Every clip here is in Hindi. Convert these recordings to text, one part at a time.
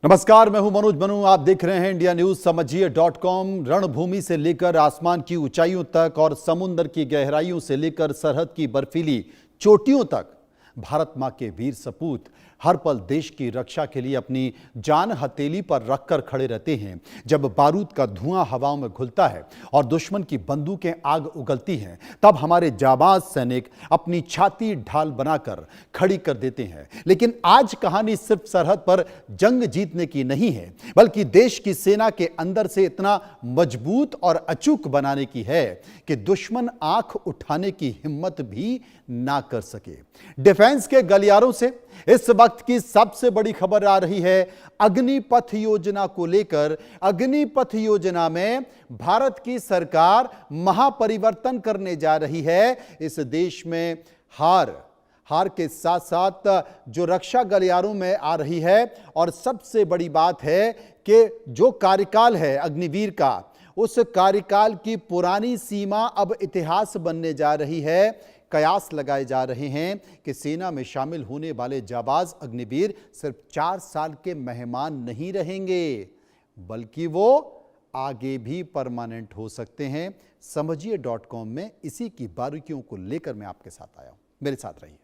नमस्कार, मैं हूं मनोज बनू। आप देख रहे हैं इंडिया न्यूज समझिए.com। रणभूमि से लेकर आसमान की ऊंचाइयों तक और समुद्र की गहराइयों से लेकर सरहद की बर्फीली चोटियों तक भारत मां के वीर सपूत हर पल देश की रक्षा के लिए अपनी जान हथेली पर रखकर खड़े रहते हैं। जब बारूद का धुआं हवाओं में घुलता है और दुश्मन की बंदूकें आग उगलती हैं, तब हमारे जाबाज सैनिक अपनी छाती ढाल बनाकर खड़ी कर देते हैं। लेकिन आज कहानी सिर्फ सरहद पर जंग जीतने की नहीं है, बल्कि देश की सेना के अंदर से इतना मजबूत और अचूक बनाने की है कि दुश्मन आंख उठाने की हिम्मत भी ना कर सके। डिफेंस के गलियारों से इस वक्त की सबसे बड़ी खबर आ रही है अग्निपथ योजना को लेकर। अग्निपथ योजना में भारत की सरकार महापरिवर्तन करने जा रही है। इस देश में हार के साथ साथ जो रक्षा गलियारों में आ रही है, और सबसे बड़ी बात है कि जो कार्यकाल है अग्निवीर का, उस कार्यकाल की पुरानी सीमा अब इतिहास बनने जा रही है। कयास लगाए जा रहे हैं कि सेना में शामिल होने वाले जाबाज अग्निवीर सिर्फ 4 साल के मेहमान नहीं रहेंगे, बल्कि वो आगे भी परमानेंट हो सकते हैं। समझिए.com में इसी की बारीकियों को लेकर मैं आपके साथ आया हूं। मेरे साथ रहिए।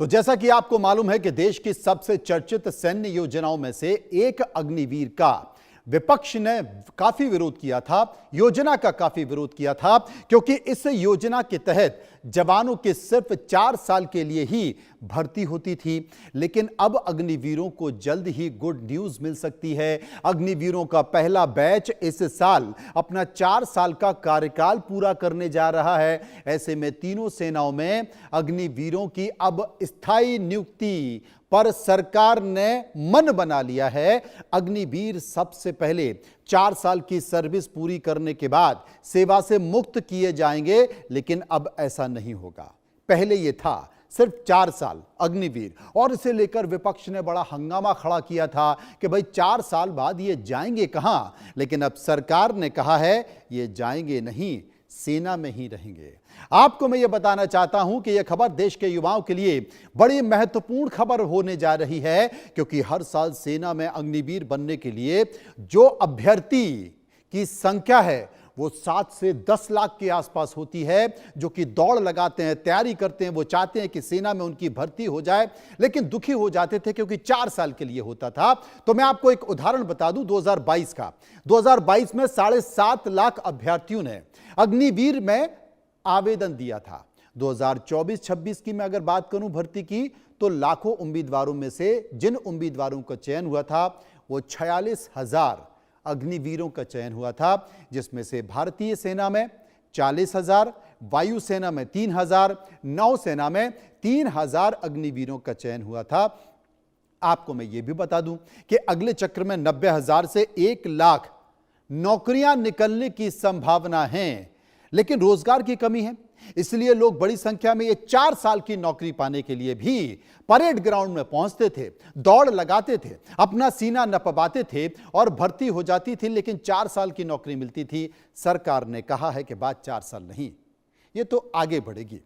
तो जैसा कि आपको मालूम है कि देश की सबसे चर्चित सैन्य योजनाओं में से एक अग्निवीर का विपक्ष ने काफी विरोध किया था, योजना का काफी विरोध किया था, क्योंकि इस योजना के तहत जवानों के सिर्फ 4 साल के लिए ही भर्ती होती थी। लेकिन अब अग्निवीरों को जल्द ही गुड न्यूज मिल सकती है। अग्निवीरों का पहला बैच इस साल अपना 4 साल का कार्यकाल पूरा करने जा रहा है। ऐसे में तीनों सेनाओं में अग्निवीरों की अब स्थायी नियुक्ति पर सरकार ने मन बना लिया है। अग्निवीर सबसे पहले 4 साल की सर्विस पूरी करने के बाद सेवा से मुक्त किए जाएंगे, लेकिन अब ऐसा नहीं होगा। पहले यह था सिर्फ 4 साल अग्निवीर, और इसे लेकर विपक्ष ने बड़ा हंगामा खड़ा किया था कि भाई 4 साल बाद ये जाएंगे कहां। लेकिन अब सरकार ने कहा है ये जाएंगे नहीं, सेना में ही रहेंगे। आपको मैं यह बताना चाहता हूं कि यह खबर देश के युवाओं के लिए बड़ी महत्वपूर्ण खबर होने जा रही है, क्योंकि हर साल सेना में अग्निवीर बनने के लिए जो अभ्यर्थी की संख्या है वो 7 से 10 लाख के आसपास होती है, जो कि दौड़ लगाते हैं, तैयारी करते हैं, वो चाहते हैं कि सेना में उनकी भर्ती हो जाए, लेकिन दुखी हो जाते थे क्योंकि 4 साल के लिए होता था। तो मैं आपको एक उदाहरण बता दूं 2022 का। 2022 में 7.5 लाख अभ्यर्थियों ने अग्निवीर में आवेदन दिया था। 2024-26 की मैं अगर बात करूं भर्ती की, तो लाखों उम्मीदवारों में से जिन उम्मीदवारों का चयन हुआ था वो 46,000 अग्निवीरों का चयन हुआ था, जिसमें से भारतीय सेना में 40,000, वायुसेना में 3,000, नौसेना में 3,000 अग्निवीरों का चयन हुआ था। आपको मैं ये भी बता दूं कि अगले चक्र में 90,000 से 1 लाख नौकरियां निकलने की संभावना है, लेकिन रोजगार की कमी है, इसलिए लोग बड़ी संख्या में ये 4 साल की नौकरी पाने के लिए भी परेड ग्राउंड में पहुंचते थे, दौड़ लगाते थे, अपना सीना नपवाते थे और भर्ती हो जाती थी। लेकिन 4 साल की नौकरी मिलती थी। सरकार ने कहा है कि बाद 4 साल नहीं, ये तो आगे बढ़ेगी।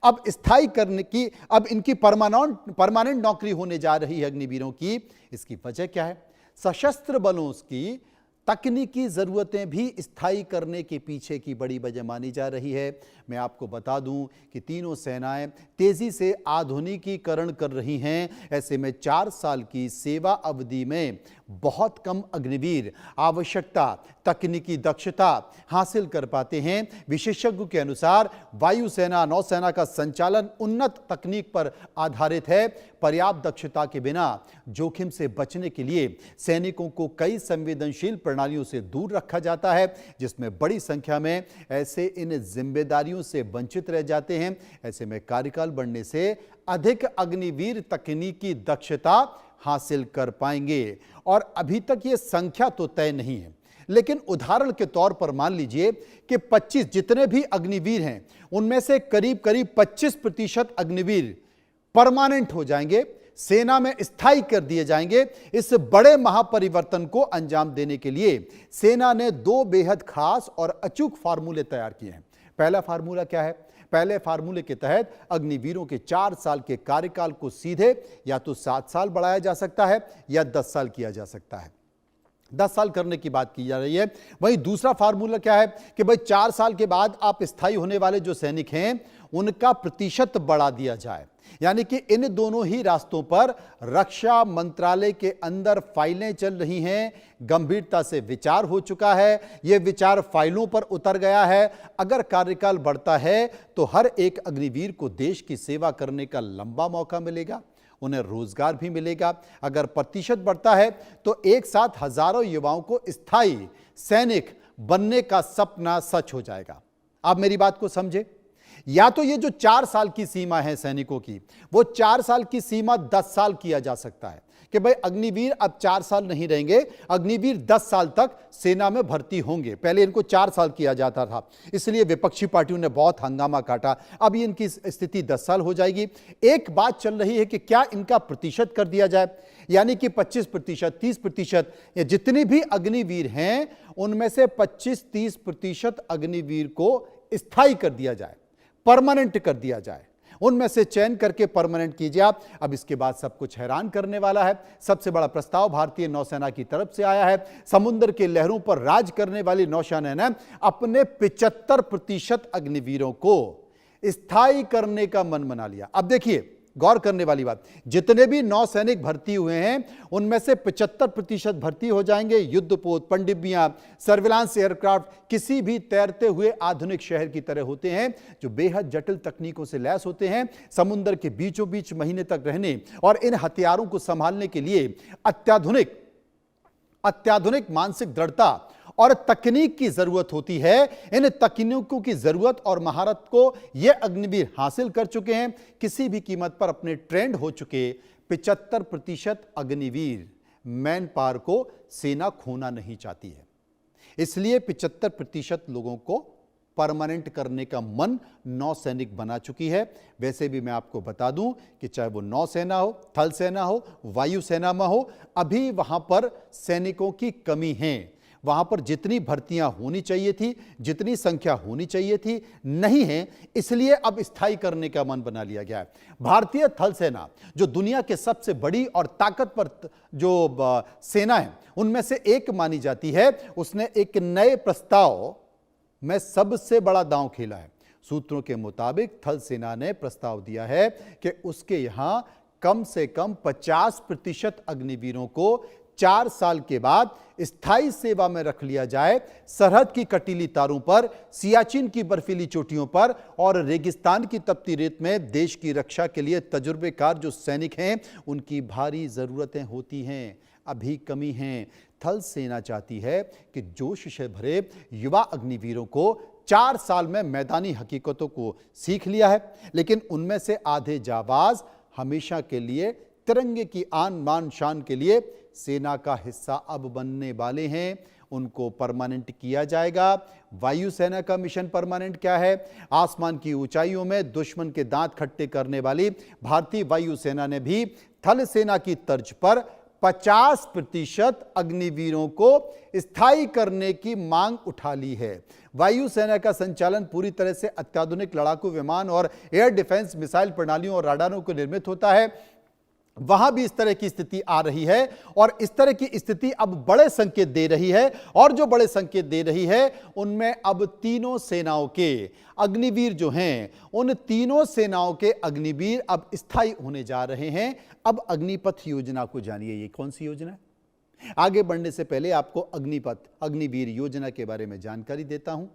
अब स्थायी करने की, अब इनकी परमानेंट नौकरी होने जा रही है अग्निवीरों की। इसकी वजह क्या है? सशस्त्र बलों की तकनीकी जरूरतें भी स्थायी करने के पीछे की बड़ी वजह मानी जा रही है। मैं आपको बता दूं कि तीनों सेनाएं तेजी से आधुनिकीकरण कर रही हैं। ऐसे में 4 साल की सेवा अवधि में बहुत कम अग्निवीर आवश्यकता तकनीकी दक्षता हासिल कर पाते हैं। विशेषज्ञों के अनुसार वायुसेना, नौसेना का संचालन उन्नत तकनीक पर आधारित है। पर्याप्त दक्षता के बिना जोखिम से बचने के लिए सैनिकों को कई संवेदनशील प्रणालियों से दूर रखा जाता है, जिसमें बड़ी संख्या में ऐसे इन जिम्मेदारियों से वंचित रह जाते हैं। ऐसे में कार्यकाल बढ़ने से अधिक अग्निवीर तकनीकी दक्षता हासिल कर पाएंगे। और अभी तक ये संख्या तो तय नहीं है, लेकिन उदाहरण के तौर पर मान लीजिए कि 25 जितने भी अग्निवीर हैं, उनमें से करीब 25% अग्निवीर परमानेंट हो जाएंगे, सेना में स्थायी कर दिए जाएंगे। इस बड़े महापरिवर्तन को अंजाम देने के लिए सेना ने दो बेहद खास और अचूक फार्मूले तैयार किए हैं। पहला फार्मूला क्या है? पहले फार्मूले के तहत अग्निवीरों के 4 साल के कार्यकाल को सीधे या तो 7 साल बढ़ाया जा सकता है या 10 साल किया जा सकता है। 10 साल करने की बात की जा रही है। वहीं दूसरा फार्मूला क्या है कि भाई 4 साल के बाद आप स्थायी होने वाले जो सैनिक हैं उनका प्रतिशत बढ़ा दिया जाए। यानी कि इन दोनों ही रास्तों पर रक्षा मंत्रालय के अंदर फाइलें चल रही हैं, गंभीरता से विचार हो चुका है, यह विचार फाइलों पर उतर गया है। अगर कार्यकाल बढ़ता है तो हर एक अग्निवीर को देश की सेवा करने का लंबा मौका मिलेगा, उन्हें रोजगार भी मिलेगा। अगर प्रतिशत बढ़ता है तो एक साथ हजारों युवाओं को स्थायी सैनिक बनने का सपना सच हो जाएगा। आप मेरी बात को समझे। या तो ये जो 4 साल की सीमा है सैनिकों की, वो 4 साल की सीमा 10 साल किया जा सकता है कि भाई अग्निवीर अब 4 साल नहीं रहेंगे, अग्निवीर 10 साल तक सेना में भर्ती होंगे। पहले इनको 4 साल किया जाता था, इसलिए विपक्षी पार्टियों ने बहुत हंगामा काटा। अब इनकी स्थिति 10 साल हो जाएगी। एक बात चल रही है कि क्या इनका प्रतिशत कर दिया जाए, यानी कि 25%, 30%, या जितने भी अग्निवीर हैं उनमें से 25-30% अग्निवीर को स्थायी कर दिया जाए, परमानेंट कर दिया जाए, उनमें से चयन करके परमानेंट कीजिए आप। अब इसके बाद सब कुछ हैरान करने वाला है। सबसे बड़ा प्रस्ताव भारतीय नौसेना की तरफ से आया है। समुद्र के लहरों पर राज करने वाली नौसेना ने अपने 75% अग्निवीरों को स्थायी करने का मन बना लिया। अब देखिए, गौर करने वाली बात, जितने भी नौसैनिक भर्ती हुए हैं उनमें से 75% भर्ती हो जाएंगे युद्धपोत, पनडुब्बियां, सर्विलांस एयरक्राफ्ट, किसी भी तैरते हुए आधुनिक शहर की तरह होते हैं जो बेहद जटिल तकनीकों से लैस होते हैं। समुद्र के बीचों बीच महीने तक रहने और इन हथियारों को संभालने के लिए अत्याधुनिक मानसिक दृढ़ता और तकनीक की जरूरत होती है। इन तकनीकों की जरूरत और महारत को ये अग्निवीर हासिल कर चुके हैं। किसी भी कीमत पर अपने ट्रेंड हो चुके 75% अग्निवीर मैन पावर को सेना खोना नहीं चाहती है, इसलिए 75% लोगों को परमानेंट करने का मन नौसैनिक बना चुकी है। वैसे भी मैं आपको बता दूं कि चाहे वो नौसेना हो, थल सेना हो, वायुसेना में हो, अभी वहां पर सैनिकों की कमी है। वहां पर जितनी भर्तियां होनी चाहिए थी, जितनी संख्या होनी चाहिए थी, नहीं है, इसलिए अब स्थायी करने का मन बना लिया गया है। भारतीय थल सेना जो दुनिया के सबसे बड़ी और ताकतवर जो सेना है उनमें से एक मानी जाती है, उसने एक नए प्रस्ताव में सबसे बड़ा दांव खेला है। सूत्रों के मुताबिक थल सेना ने प्रस्ताव दिया है कि उसके यहां कम से कम 50% अग्निवीरों को 4 साल के बाद स्थायी सेवा में रख लिया जाए। सरहद की कटीली तारों पर, सियाचिन की बर्फीली चोटियों पर और रेगिस्तान की तपती रेत में देश की रक्षा के लिए तजुर्बेकार जो सैनिक हैं उनकी भारी जरूरतें होती हैं, अभी कमी है। थल सेना चाहती है कि जोश से भरे युवा अग्निवीरों को 4 साल में मैदानी हकीकतों को सीख लिया है, लेकिन उनमें से आधे जाबाज हमेशा के लिए तिरंगे की आन बान शान के लिए सेना का हिस्सा अब बनने वाले हैं। उनको परमानेंट किया जाएगा। वायुसेना का मिशन परमानेंट क्या है? आसमान की ऊंचाइयों में दुश्मन के दांत खट्टे करने वाली भारतीय वायुसेना ने भी थल सेना की तर्ज पर 50% अग्निवीरों को स्थायी करने की मांग उठा ली है। वायुसेना का संचालन पूरी तरह से अत्याधुनिक लड़ाकू विमान और एयर डिफेंस मिसाइल प्रणालियों और राडारों को निर्मित होता है। वहां भी इस तरह की स्थिति आ रही है और इस तरह की स्थिति अब बड़े संकेत दे रही है, और जो बड़े संकेत दे रही है उनमें अब तीनों सेनाओं के अग्निवीर जो हैं, उन तीनों सेनाओं के अग्निवीर अब स्थायी होने जा रहे हैं। अब अग्निपथ योजना को जानिए, ये कौन सी योजना है? आगे बढ़ने से पहले आपको अग्निपथ अग्निवीर योजना के बारे में जानकारी देता हूं।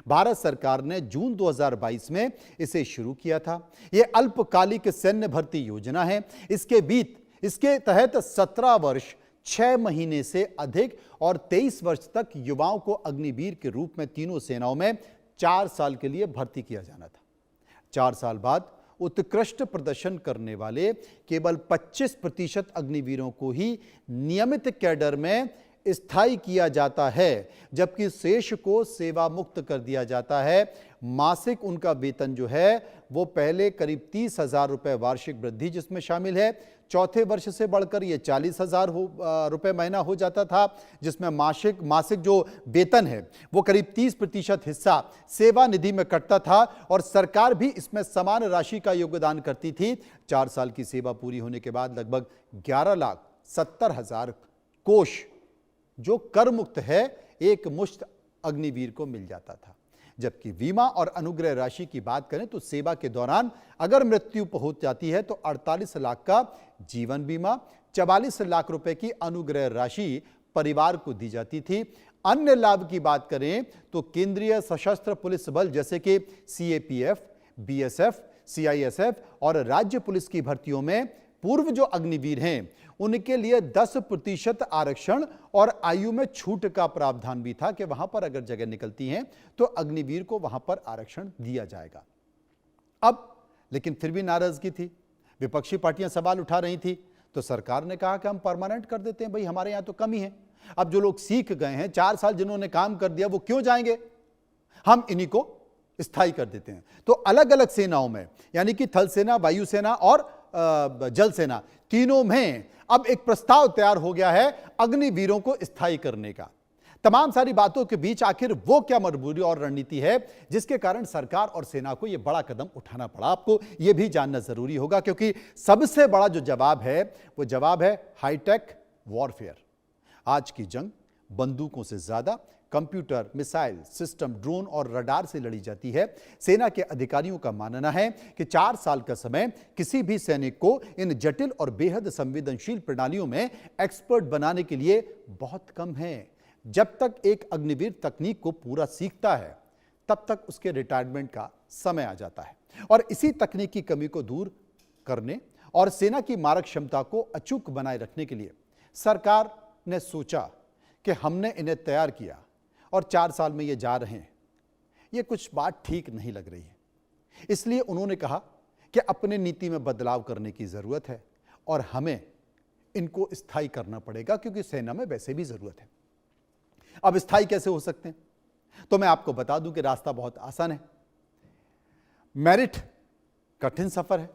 भारत सरकार ने जून 2022 में इसे शुरू किया था। यह अल्पकालिक सैन्य भर्ती योजना है। इसके तहत 17 वर्ष 6 महीने से अधिक और 23 वर्ष तक युवाओं को अग्निवीर के रूप में तीनों सेनाओं में 4 साल के लिए भर्ती किया जाना था। 4 साल बाद उत्कृष्ट प्रदर्शन करने वाले केवल 25% अग्निवीरों को ही नियमित कैडर में स्थायी किया जाता है, जबकि शेष को सेवा मुक्त कर दिया जाता है। मासिक उनका वेतन जो है वो पहले करीब 30,000 रुपए वार्षिक वृद्धि जिसमें शामिल है, चौथे वर्ष से बढ़कर ये 40,000 रुपए महीना हो जाता था, जिसमें मासिक जो वेतन है वो करीब 30% हिस्सा सेवा निधि में कटता था और सरकार भी इसमें समान राशि का योगदान करती थी। 4 साल की सेवा पूरी होने के बाद लगभग 11,70,000 कोष जो कर मुक्त है एक मुश्त अग्निवीर को मिल जाता था। जबकि बीमा और अनुग्रह राशि की बात करें तो सेवा के दौरान अगर मृत्यु हो जाती है तो 48 लाख का जीवन बीमा, 44 लाख रुपए की अनुग्रह राशि परिवार को दी जाती थी। अन्य लाभ की बात करें तो केंद्रीय सशस्त्र पुलिस बल जैसे कि सीएपीएफ, बीएसएफ, सीआईएसएफ और राज्य पुलिस की भर्तियों में पूर्व जो अग्निवीर हैं उनके लिए 10% आरक्षण और आयु में छूट का प्रावधान भी था कि वहां पर अगर जगह निकलती हैं तो अग्निवीर को वहां पर आरक्षण दिया जाएगा। अब लेकिन फिर भी नाराजगी थी, विपक्षी पार्टियां सवाल उठा रही थी, तो सरकार ने कहा कि हम परमानेंट कर देते हैं, भाई हमारे यहां तो कमी है। अब जो लोग सीख गए हैं, 4 साल जिन्होंने काम कर दिया वो क्यों जाएंगे, हम इन्हीं को स्थायी कर देते हैं। तो अलग अलग सेनाओं में यानी कि थल सेना, वायुसेना और जल सेना तीनों में अब एक प्रस्ताव तैयार हो गया है अग्निवीरों को स्थायी करने का। तमाम सारी बातों के बीच आखिर वो क्या मजबूरी और रणनीति है जिसके कारण सरकार और सेना को यह बड़ा कदम उठाना पड़ा, आपको यह भी जानना जरूरी होगा, क्योंकि सबसे बड़ा जो जवाब है वो जवाब है हाईटेक वॉरफेयर। आज की जंग बंदूकों से ज्यादा कंप्यूटर, मिसाइल सिस्टम, ड्रोन और रडार से लड़ी जाती है। सेना के अधिकारियों का मानना है कि 4 साल का समय किसी भी सैनिक को इन जटिल और बेहद संवेदनशील प्रणालियों में एक्सपर्ट बनाने के लिए बहुत कम है। जब तक एक अग्निवीर तकनीक को पूरा सीखता है तब तक उसके रिटायरमेंट का समय आ जाता है और इसी तकनीक की कमी को दूर करने और सेना की मारक क्षमता को अचूक बनाए रखने के लिए सरकार ने सोचा कि हमने इन्हें तैयार किया और 4 साल में ये जा रहे हैं, ये कुछ बात ठीक नहीं लग रही है। इसलिए उन्होंने कहा कि अपने नीति में बदलाव करने की जरूरत है और हमें इनको स्थायी करना पड़ेगा, क्योंकि सेना में वैसे भी जरूरत है। अब स्थायी कैसे हो सकते हैं, तो मैं आपको बता दूं कि रास्ता बहुत आसान है। मेरिट कठिन सफर है।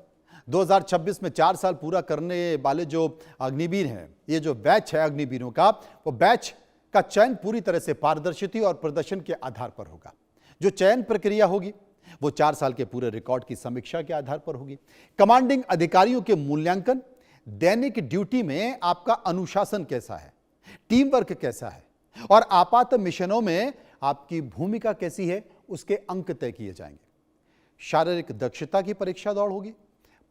2026 में 4 साल पूरा करने वाले जो अग्निवीर हैं, ये जो बैच है अग्निवीरों का, वो बैच का चयन पूरी तरह से पारदर्शिता और प्रदर्शन के आधार पर होगा। जो चयन प्रक्रिया होगी वो 4 साल के पूरे रिकॉर्ड की समीक्षा के आधार पर होगी। कमांडिंग अधिकारियों के मूल्यांकन, दैनिक ड्यूटी में आपका अनुशासन कैसा है, टीम वर्क कैसा है और आपात मिशनों में आपकी भूमिका कैसी है, उसके अंक तय किए जाएंगे। शारीरिक दक्षता की परीक्षा दौड़ होगी,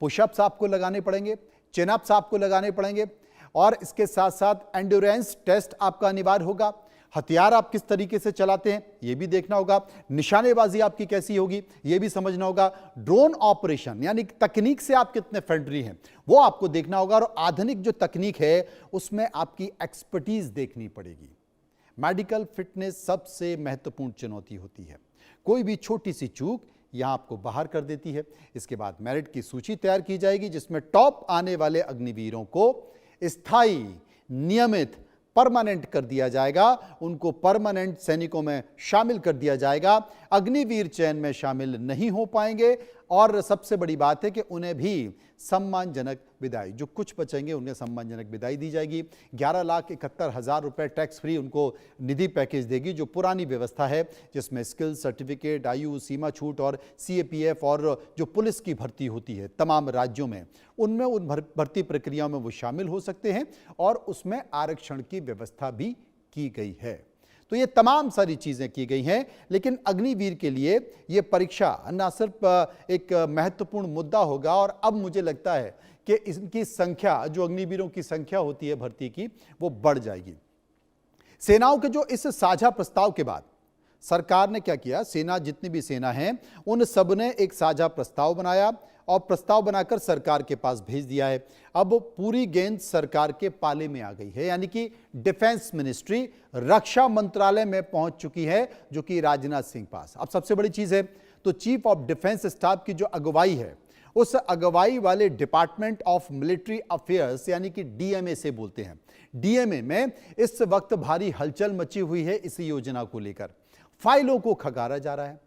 पुशअप्स आपको लगाने पड़ेंगे, चिनअप्स आपको लगाने पड़ेंगे और इसके साथ साथ एंड्योरेंस टेस्ट आपका अनिवार्य होगा। हथियार आप किस तरीके से चलाते हैं यह भी देखना होगा, निशानेबाजी आपकी कैसी होगी यह भी समझना होगा, ड्रोन ऑपरेशन यानी तकनीक से आप कितने फ्रेंडली हैं वो आपको देखना होगा और आधुनिक जो तकनीक है उसमें आपकी एक्सपर्टीज देखनी पड़ेगी। मेडिकल फिटनेस सबसे महत्वपूर्ण चुनौती होती है, कोई भी छोटी सी चूक यहां आपको बाहर कर देती है। इसके बाद मेरिट की सूची तैयार की जाएगी जिसमें टॉप आने वाले अग्निवीरों को स्थायी, नियमित, परमानेंट कर दिया जाएगा, उनको परमानेंट सैनिकों में शामिल कर दिया जाएगा। अग्निवीर चयन में शामिल नहीं हो पाएंगे और सबसे बड़ी बात है कि उन्हें भी सम्मानजनक विदाई, जो कुछ बचेंगे उन्हें सम्मानजनक विदाई दी जाएगी। 11,71,000 रुपए टैक्स फ्री उनको निधि पैकेज देगी, जो पुरानी व्यवस्था है जिसमें स्किल सर्टिफिकेट, आयु सीमा छूट और सीएपीएफ और जो पुलिस की भर्ती होती है तमाम राज्यों में, उनमें उन भर्ती प्रक्रियाओं में वो शामिल हो सकते हैं और उसमें आरक्षण की व्यवस्था भी की गई है। तो ये तमाम सारी चीजें की गई हैं, लेकिन अग्निवीर के लिए ये परीक्षा न सिर्फ एक महत्वपूर्ण मुद्दा होगा और अब मुझे लगता है कि इनकी संख्या, जो अग्निवीरों की संख्या होती है भर्ती की, वो बढ़ जाएगी। सेनाओं के जो इस साझा प्रस्ताव के बाद सरकार ने क्या किया, सेना जितनी भी सेना है उन सब ने एक साझा प्रस्ताव बनाया और प्रस्ताव बनाकर सरकार के पास भेज दिया है। अब पूरी गेंद सरकार के पाले में आ गई है, यानी कि डिफेंस मिनिस्ट्री, रक्षा मंत्रालय में पहुंच चुकी है, जो कि राजनाथ सिंह पास। अब सबसे बड़ी चीज है तो चीफ ऑफ डिफेंस स्टाफ की जो अगुवाई है उस अगवाई वाले डिपार्टमेंट ऑफ मिलिट्री अफेयर्स यानी कि डीएमए से बोलते हैं। डीएमए में इस वक्त भारी हलचल मची हुई है इस योजना को लेकर। फाइलों को खंगाला जा रहा है,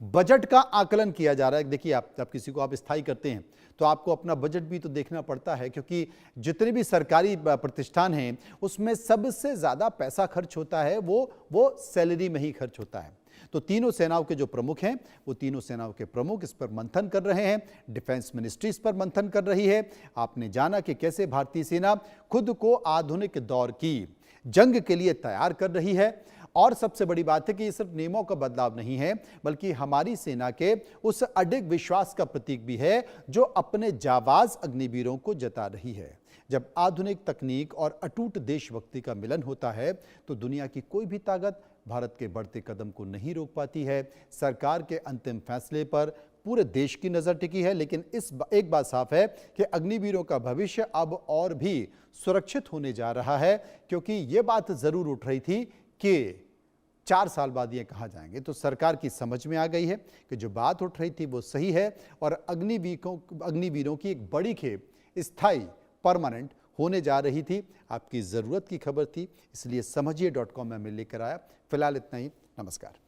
बजट का आकलन किया जा रहा है। देखिए, आप जब किसी को आप स्थायी करते हैं तो आपको अपना बजट भी तो देखना पड़ता है, क्योंकि जितने भी सरकारी प्रतिष्ठान हैं उसमें सबसे ज्यादा पैसा खर्च होता है वो सैलरी में ही खर्च होता है। तो तीनों सेनाओं के जो प्रमुख हैं वो तीनों सेनाओं के प्रमुख इस पर मंथन कर रहे हैं। डिफेंस मिनिस्ट्री इस पर मंथन कर रही है। आपने जाना कि कैसे भारतीय सेना खुद को आधुनिक दौर की जंग के लिए तैयार कर रही है। और सबसे बड़ी बात है कि ये सिर्फ नियमों का बदलाव नहीं है, बल्कि हमारी सेना के उस अडिग विश्वास का प्रतीक भी है जो अपने जाबाज अग्निवीरों को जता रही है। जब आधुनिक तकनीक और अटूट देशभक्ति का मिलन होता है तो दुनिया की कोई भी ताकत भारत के बढ़ते कदम को नहीं रोक पाती है। सरकार के अंतिम फैसले पर पूरे देश की नजर टिकी है, लेकिन एक बात साफ है कि अग्निवीरों का भविष्य अब और भी सुरक्षित होने जा रहा है, क्योंकि ये बात जरूर उठ रही थी कि 4 साल बाद ये कहाँ जाएंगे। तो सरकार की समझ में आ गई है कि जो बात उठ रही थी वो सही है और अग्निवीरों की एक बड़ी खेप स्थायी परमानेंट होने जा रही थी। आपकी ज़रूरत की खबर थी, इसलिए समझिए.com में मैं लेकर आया। फिलहाल इतना ही। नमस्कार।